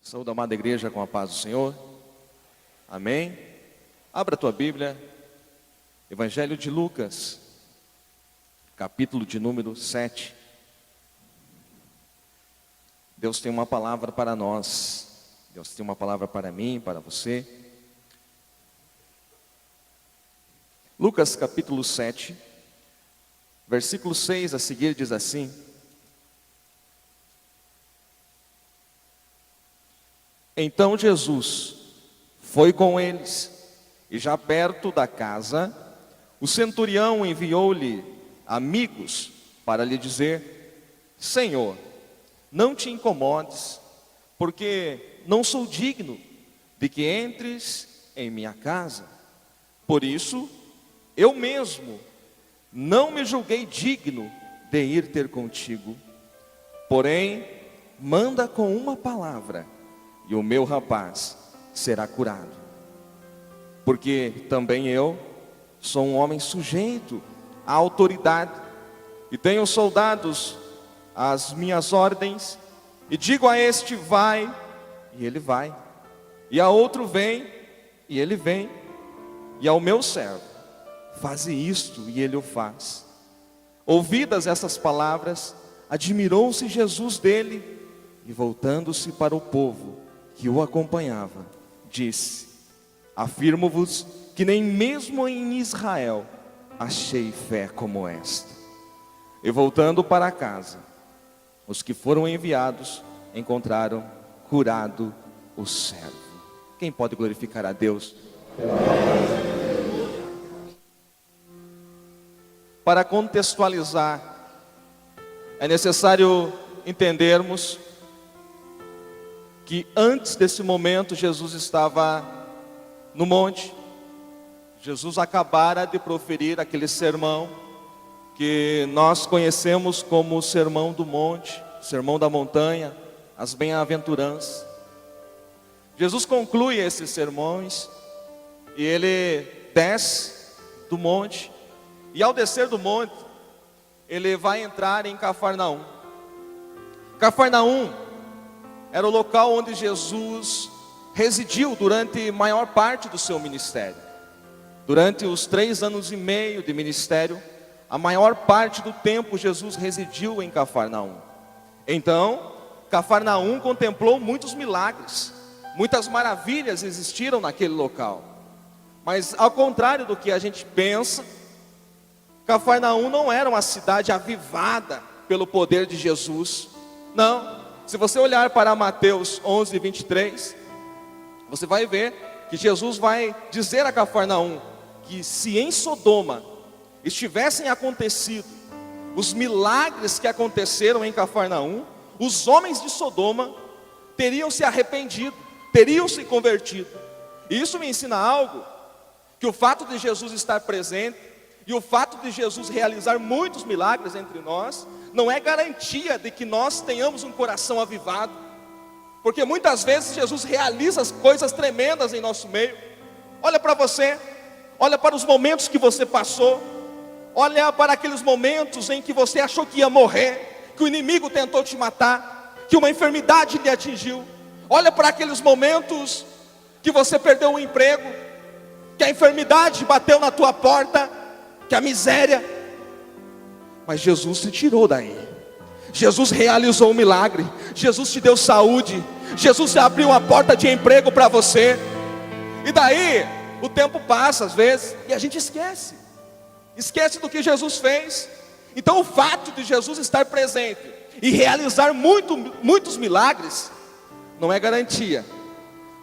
Saúde, amada igreja, com a paz do Senhor. Amém. Abra a tua Bíblia, Evangelho de Lucas, capítulo de número 7. Deus tem uma palavra para nós. Deus tem uma palavra para mim, para você. Lucas capítulo 7, versículo 6 a seguir diz assim: Então Jesus foi com eles, e já perto da casa, o centurião enviou-lhe amigos para lhe dizer: Senhor, não te incomodes, porque não sou digno de que entres em minha casa. Por isso, eu mesmo não me julguei digno de ir ter contigo. Porém, manda com uma palavra, e o meu rapaz será curado. Porque também eu sou um homem sujeito à autoridade, e tenho soldados às minhas ordens, e digo a este: vai, e ele vai, e a outro: vem, e ele vem, e ao meu servo: faze isto, e ele o faz. Ouvidas essas palavras, admirou-se Jesus dele, e voltando-se para o povo que o acompanhava, disse: afirmo-vos que nem mesmo em Israel achei fé como esta. E voltando para casa, os que foram enviados encontraram curado o servo. Quem pode glorificar a Deus? Para contextualizar, é necessário entendermos que antes desse momento Jesus estava no monte. Jesus acabara de proferir aquele sermão que nós conhecemos como o sermão do monte, o sermão da montanha, as bem-aventuranças. Jesus conclui esses sermões e ele desce do monte, e ao descer do monte ele vai entrar em Cafarnaum. Cafarnaum era o local onde Jesus residiu durante a maior parte do seu ministério. Durante os 3 anos e meio de ministério, a maior parte do tempo Jesus residiu em Cafarnaum. Então, Cafarnaum contemplou muitos milagres, muitas maravilhas existiram naquele local. Mas ao contrário do que a gente pensa, Cafarnaum não era uma cidade avivada pelo poder de Jesus. Não. Se você olhar para Mateus 11, 23, você vai ver que Jesus vai dizer a Cafarnaum que se em Sodoma estivessem acontecido os milagres que aconteceram em Cafarnaum, os homens de Sodoma teriam se arrependido, teriam se convertido. E isso me ensina algo, que o fato de Jesus estar presente e o fato de Jesus realizar muitos milagres entre nós não é garantia de que nós tenhamos um coração avivado, porque muitas vezes Jesus realiza as coisas tremendas em nosso meio. Olha para você, olha para os momentos que você passou, olha para aqueles momentos em que você achou que ia morrer, que o inimigo tentou te matar, que uma enfermidade lhe atingiu. Olha para aqueles momentos que você perdeu um emprego, que a enfermidade bateu na tua porta, que a miséria. Mas Jesus te tirou daí. Jesus realizou um milagre. Jesus te deu saúde. Jesus abriu uma porta de emprego para você. E daí, o tempo passa às vezes e a gente esquece. Esquece do que Jesus fez. Então o fato de Jesus estar presente e realizar muitos milagres não é garantia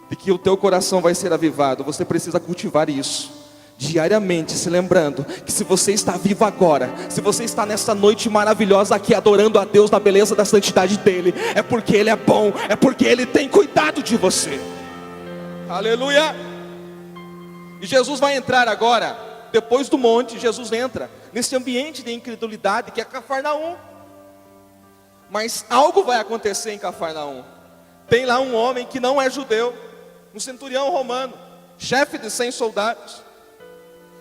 de que o teu coração vai ser avivado. Você precisa cultivar isso diariamente, se lembrando que se você está vivo agora, se você está nessa noite maravilhosa aqui adorando a Deus na beleza da santidade dEle, é porque Ele é bom, é porque Ele tem cuidado de você. Aleluia! E Jesus vai entrar agora, depois do monte, Jesus entra nesse ambiente de incredulidade que é Cafarnaum. Mas algo vai acontecer em Cafarnaum. Tem lá um homem que não é judeu, um centurião romano, chefe de 100 soldados.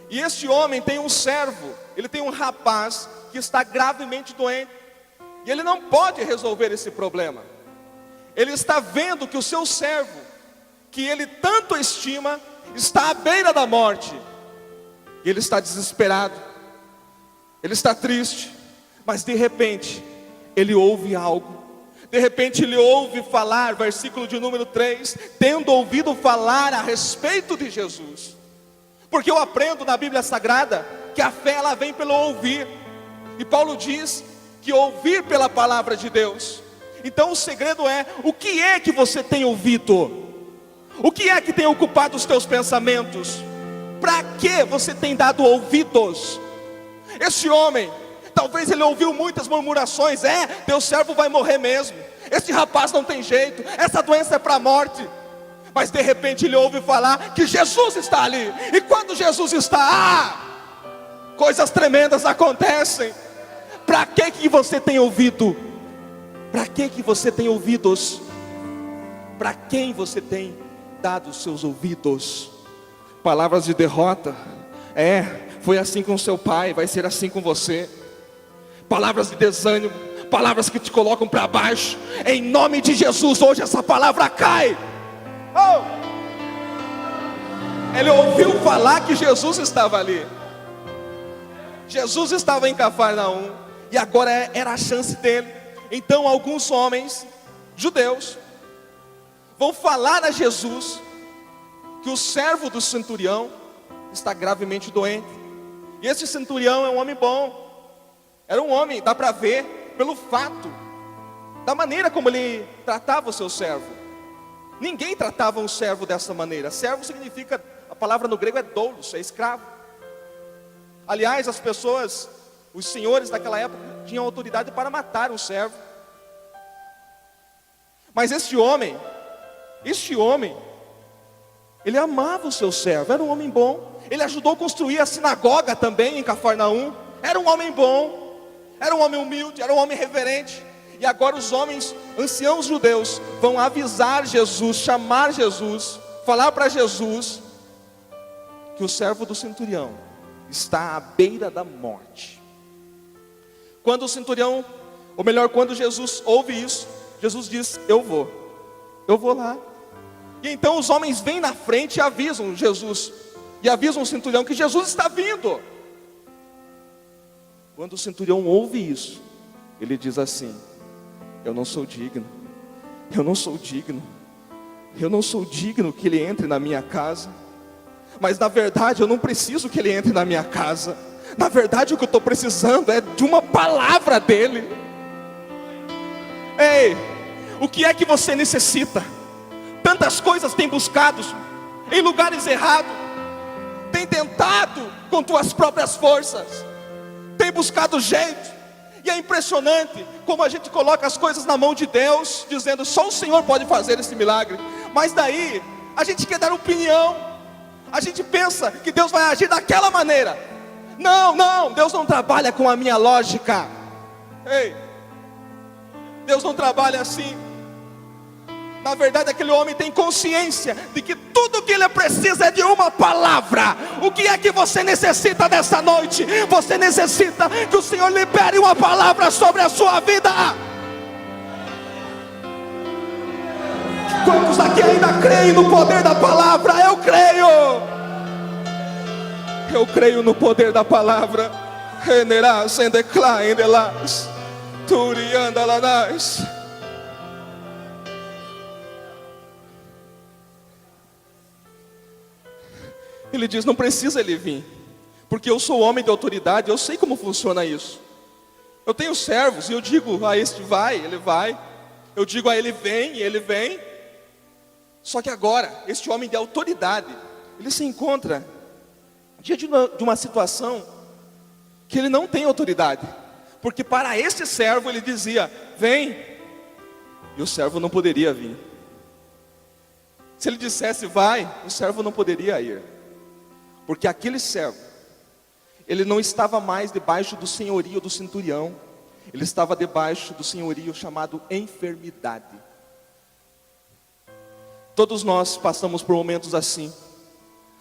E este homem tem um servo, ele tem um rapaz que está gravemente doente, e ele não pode resolver esse problema. ele está vendo que o seu servo, que ele tanto estima, está à beira da morte. E ele está desesperado, ele está triste, mas de repente, ele ouve algo. De repente ele ouve falar, versículo de número 3, tendo ouvido falar a respeito de Jesus. Porque eu aprendo na Bíblia Sagrada que a fé ela vem pelo ouvir. E Paulo diz que ouvir pela palavra de Deus. Então o segredo é, o que é que você tem ouvido? O que é que tem ocupado os teus pensamentos? Para que você tem dado ouvidos? Esse homem, talvez ele ouviu muitas murmurações. Teu servo vai morrer mesmo. Esse rapaz não tem jeito. Essa doença é para a morte. Mas de repente ele ouve falar que Jesus está ali. E quando Jesus está, coisas tremendas acontecem. Para que você tem ouvido? Para que você tem ouvidos? Para quem você tem dado os seus ouvidos? Palavras de derrota. Foi assim com seu pai, vai ser assim com você. Palavras de desânimo, palavras que te colocam para baixo. Em nome de Jesus, hoje essa palavra cai. Ele ouviu falar que Jesus estava ali. Jesus estava em Cafarnaum, e agora era a chance dele. Então alguns homens judeus vão falar a Jesus que o servo do centurião está gravemente doente. E esse centurião é um homem bom. Era um homem, dá para ver pelo fato da maneira como ele tratava o seu servo. Ninguém tratava um servo dessa maneira. Servo significa, a palavra no grego é doulos, é escravo. Aliás, as pessoas, os senhores daquela época tinham autoridade para matar um servo. Mas este homem, ele amava o seu servo, era um homem bom. Ele ajudou a construir a sinagoga também em Cafarnaum. Era um homem bom, era um homem humilde, era um homem reverente. E agora os homens, anciãos judeus, vão avisar Jesus, chamar Jesus, falar para Jesus que o servo do centurião está à beira da morte. Quando o centurião, ou melhor, quando Jesus ouve isso, Jesus diz: eu vou lá. E então os homens vêm na frente e avisam Jesus, e avisam o centurião que Jesus está vindo. Quando o centurião ouve isso, ele diz assim: eu não sou digno que ele entre na minha casa. Mas na verdade eu não preciso que ele entre na minha casa. Na verdade o que eu estou precisando é de uma palavra dele. Ei, o que é que você necessita? Tantas coisas tem buscado em lugares errados, tem tentado com tuas próprias forças, tem buscado jeito. E é impressionante como a gente coloca as coisas na mão de Deus, dizendo: só o Senhor pode fazer esse milagre. Mas daí a gente quer dar opinião. A gente pensa que Deus vai agir daquela maneira. Não, Deus não trabalha com a minha lógica. Ei, Deus não trabalha assim. Na verdade, aquele homem tem consciência de que tudo que ele precisa é de uma palavra. O que é que você necessita nessa noite? Você necessita que o Senhor libere uma palavra sobre a sua vida. Quantos aqui ainda creem no poder da palavra? Eu creio. Eu creio no poder da palavra. Generas and decline the last. Turianda lanais. Ele diz: não precisa ele vir, porque eu sou homem de autoridade, eu sei como funciona isso. Eu tenho servos e eu digo a este vai, ele vai. Eu digo a ele vem, e ele vem. Só que agora, este homem de autoridade, ele se encontra diante de uma situação que ele não tem autoridade. Porque para este servo ele dizia: vem. E o servo não poderia vir. Se ele dissesse vai, o servo não poderia ir. Porque aquele servo, ele não estava mais debaixo do senhorio do centurião. Ele estava debaixo do senhorio chamado enfermidade. Todos nós passamos por momentos assim.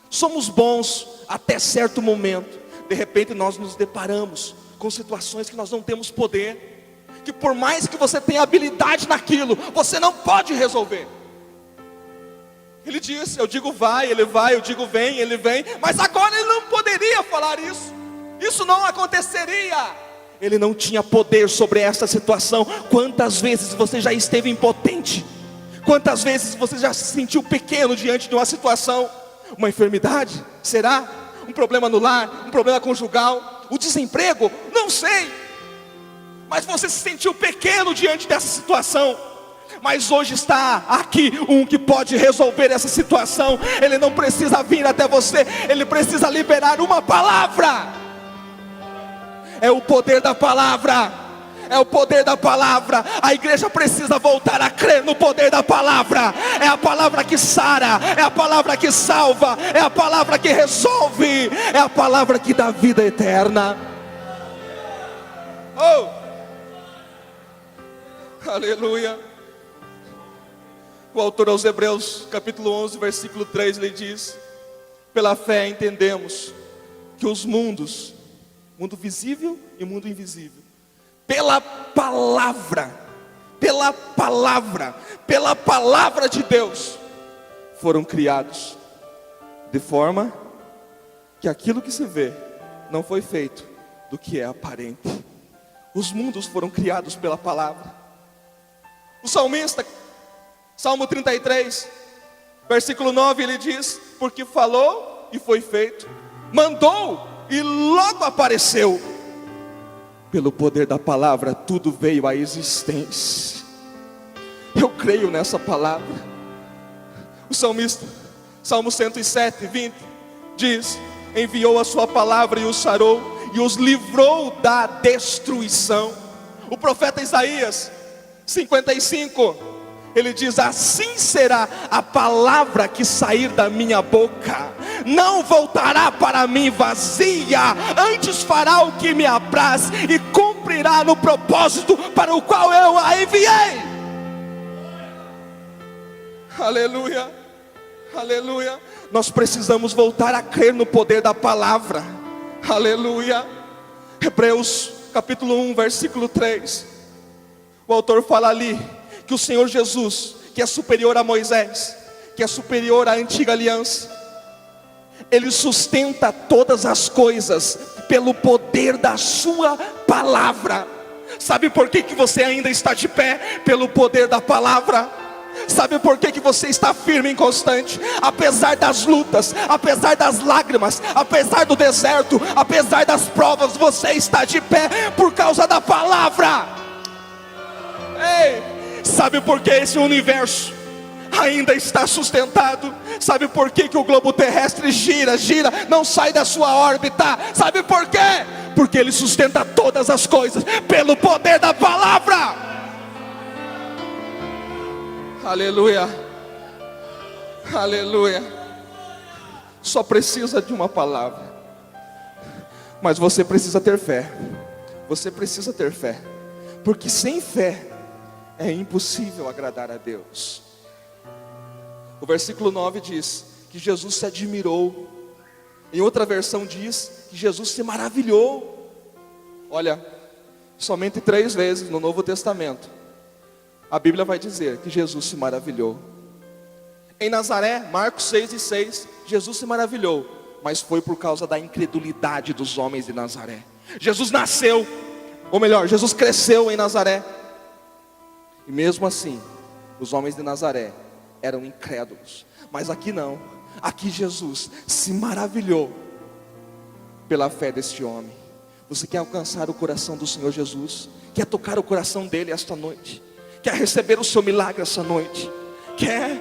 Somos bons até certo momento. De repente nós nos deparamos com situações que nós não temos poder, que por mais que você tenha habilidade naquilo, você não pode resolver. Ele disse, eu digo vai, ele vai, eu digo vem, ele vem. Mas agora ele não poderia falar isso. Isso não aconteceria. Ele não tinha poder sobre essa situação. Quantas vezes você já esteve impotente? Quantas vezes você já se sentiu pequeno diante de uma situação? Uma enfermidade? Será? Um problema no lar? Um problema conjugal? O desemprego? Não sei. Mas você se sentiu pequeno diante dessa situação. Mas hoje está aqui um que pode resolver essa situação. Ele não precisa vir até você, ele precisa liberar uma palavra. É o poder da palavra. É o poder da palavra. A igreja precisa voltar a crer no poder da palavra. É a palavra que sara, é a palavra que salva, é a palavra que resolve, é a palavra que dá vida eterna. Oh! Aleluia. O autor aos Hebreus, capítulo 11, versículo 3, ele diz: pela fé entendemos que os mundos, mundo visível e mundo invisível, pela palavra de Deus, foram criados, de forma que aquilo que se vê não foi feito do que é aparente. Os mundos foram criados pela palavra. O salmista, Salmo 33, versículo 9, ele diz: porque falou e foi feito, mandou e logo apareceu. Pelo poder da palavra tudo veio à existência. Eu creio nessa palavra. O salmista, Salmo 107, 20, diz: enviou a sua palavra e os sarou e os livrou da destruição. O profeta Isaías 55, ele diz: assim será a palavra que sair da minha boca, não voltará para mim vazia, antes fará o que me apraz e cumprirá no propósito para o qual eu a enviei. Aleluia, aleluia. Nós precisamos voltar a crer no poder da palavra. Aleluia. Hebreus capítulo 1, versículo 3, o autor fala ali que o Senhor Jesus, que é superior a Moisés, que é superior à antiga aliança, Ele sustenta todas as coisas pelo poder da sua palavra. Sabe por que você ainda está de pé? Pelo poder da palavra. Sabe por que você está firme e constante? Apesar das lutas, apesar das lágrimas, apesar do deserto, apesar das provas, você está de pé por causa da palavra. Ei! Sabe por que esse universo ainda está sustentado? Sabe por que o globo terrestre gira, não sai da sua órbita? Sabe por quê? Porque Ele sustenta todas as coisas pelo poder da palavra. Aleluia, aleluia. Só precisa de uma palavra, mas você precisa ter fé. Você precisa ter fé, porque sem fé é impossível agradar a Deus. O versículo 9 diz que Jesus se admirou. Em outra versão diz que Jesus se maravilhou. Olha, somente 3 vezes no Novo Testamento a Bíblia vai dizer que Jesus se maravilhou. Em Nazaré, Marcos 6:6, Jesus se maravilhou, mas foi por causa da incredulidade dos homens de Nazaré. Jesus nasceu, ou melhor, Jesus cresceu em Nazaré, e mesmo assim, os homens de Nazaré eram incrédulos. Mas aqui não, aqui Jesus se maravilhou pela fé deste homem. Você quer alcançar o coração do Senhor Jesus? Quer tocar o coração dele esta noite? Quer receber o seu milagre esta noite? Quer?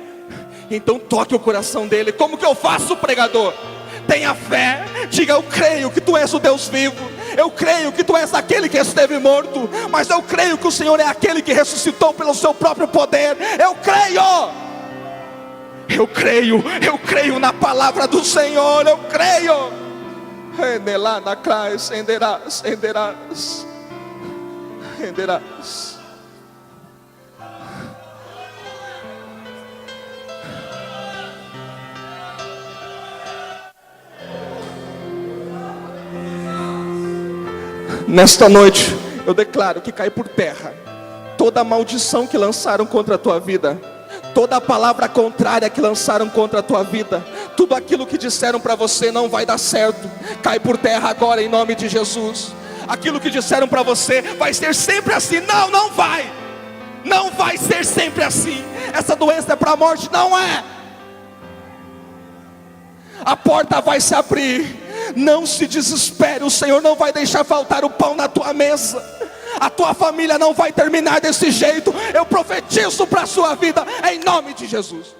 Então toque o coração dele. Como que eu faço, pregador? Tenha fé, diga: eu creio que tu és o Deus vivo, eu creio que tu és aquele que esteve morto, mas eu creio que o Senhor é aquele que ressuscitou pelo seu próprio poder. Eu creio na palavra do Senhor, eu creio. Renderás. Nesta noite Eu declaro que cai por terra toda a maldição que lançaram contra a tua vida, toda a palavra contrária que lançaram contra a tua vida, tudo aquilo que disseram para você não vai dar certo, cai por terra agora em nome de Jesus. Aquilo que disseram para você vai ser sempre assim, não vai. Não vai ser sempre assim. Essa doença é para a morte, não é. A porta vai se abrir. Não se desespere, o Senhor não vai deixar faltar o pão na tua mesa. A tua família não vai terminar desse jeito. Eu profetizo para a sua vida em nome de Jesus.